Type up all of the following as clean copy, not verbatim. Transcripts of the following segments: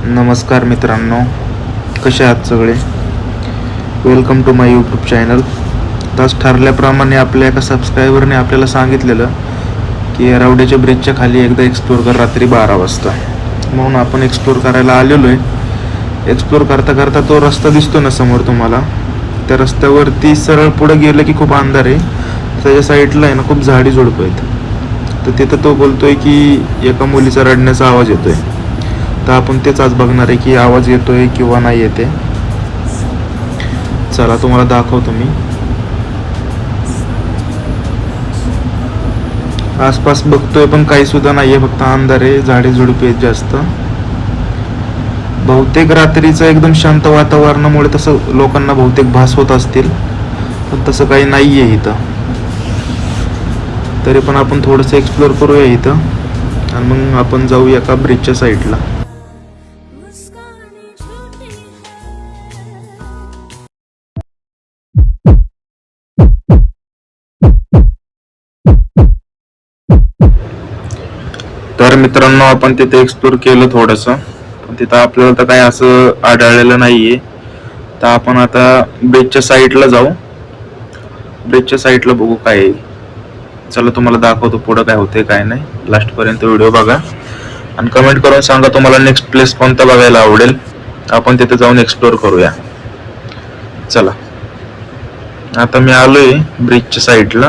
नमस्कार मित्रांनो, कसे आहात सगळे. Welcome to my YouTube channel. तास ठरल्याप्रमाणे आपल्या एका सबस्क्रायबरने आपल्याला सांगितलेलं की रावड्याच्या ब्रिजच्या खाली एकदा एक्सप्लोर कर रात्री 12 वाजता. म्हणून आपण एक्सप्लोर करायला आलेलो आहे. एक्सप्लोर करता करता तो रस्ता दिसतो ना समोर तुम्हाला, त्या रस्त्यावरती सरळ पुढे गेलं की खूप अंधार आहे. त्याच्या साईडला आहे ना खूप झाडी झुडपं आहेत. तर तिथं तो बोलतोय की एका मुलीचा रडण्याचा आवाज येतोय. तर आपण तेच आज बघणार आहे की आवाज येतोय किंवा नाही येते. चला तुम्हाला दाखवतो मी. आसपास बघतोय पण काही सुद्धा नाहीये, फक्त अंधार आहे, झाडे झुडपे आहेत जास्त. बहुतेक रात्रीचं एकदम शांत वातावरणामुळे तसं लोकांना बहुतेक भास होत असतील, पण तसं काही नाहीये इथं. तरी पण आपण थोडंसं एक्सप्लोर करूया इथं आणि मग आपण जाऊया का ब्रिजच्या साईडला. तर मित्रांनो, आपण तिथे एक्सप्लोर केलं थोडंसं, पण तिथं आपल्याला तर काही असं आढळलेलं नाहीये. तर आपण आता ब्रिजच्या साईडला जाऊ. ब्रिजच्या साईडला बघू काय आहे. चला तुम्हाला दाखवतो पुढं काय होते काय नाही. लास्ट पर्यंत व्हिडिओ बघा आणि कमेंट करून सांगा तुम्हाला नेक्स्ट प्लेस कोणता बघायला आवडेल. आपण तिथे जाऊन एक्सप्लोर करूया. चला आता मी आलोय ब्रिजच्या साईडला.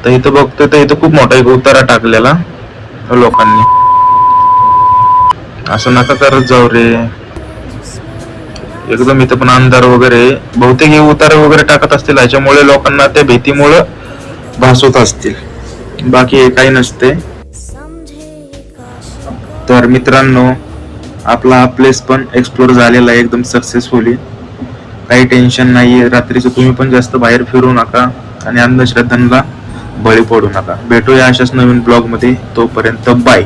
तर इथं बघतोय तर इथं खूप मोठा एक उतारा टाकलेला लोकांनी. असं नका करत जाऊ रे. एकदम इथं पण अंधार वगैरे, बहुतेक हे उतारे वगैरे टाकत असतील, ह्याच्यामुळे लोकांना त्या भीतीमुळे भासवत असतील, बाकी हे काही नसते. तर मित्रांनो, आपला हा प्लेस पण एक्सप्लोर झालेला आहे एकदम सक्सेसफुली. काही टेन्शन नाहीये. रात्रीचं तुम्ही पण जास्त बाहेर फिरू नका आणि अंधश्रद्धांना बळी पडू नका. भेटूया अशाच नवीन ब्लॉग मध्ये. तोपर्यंत बाय.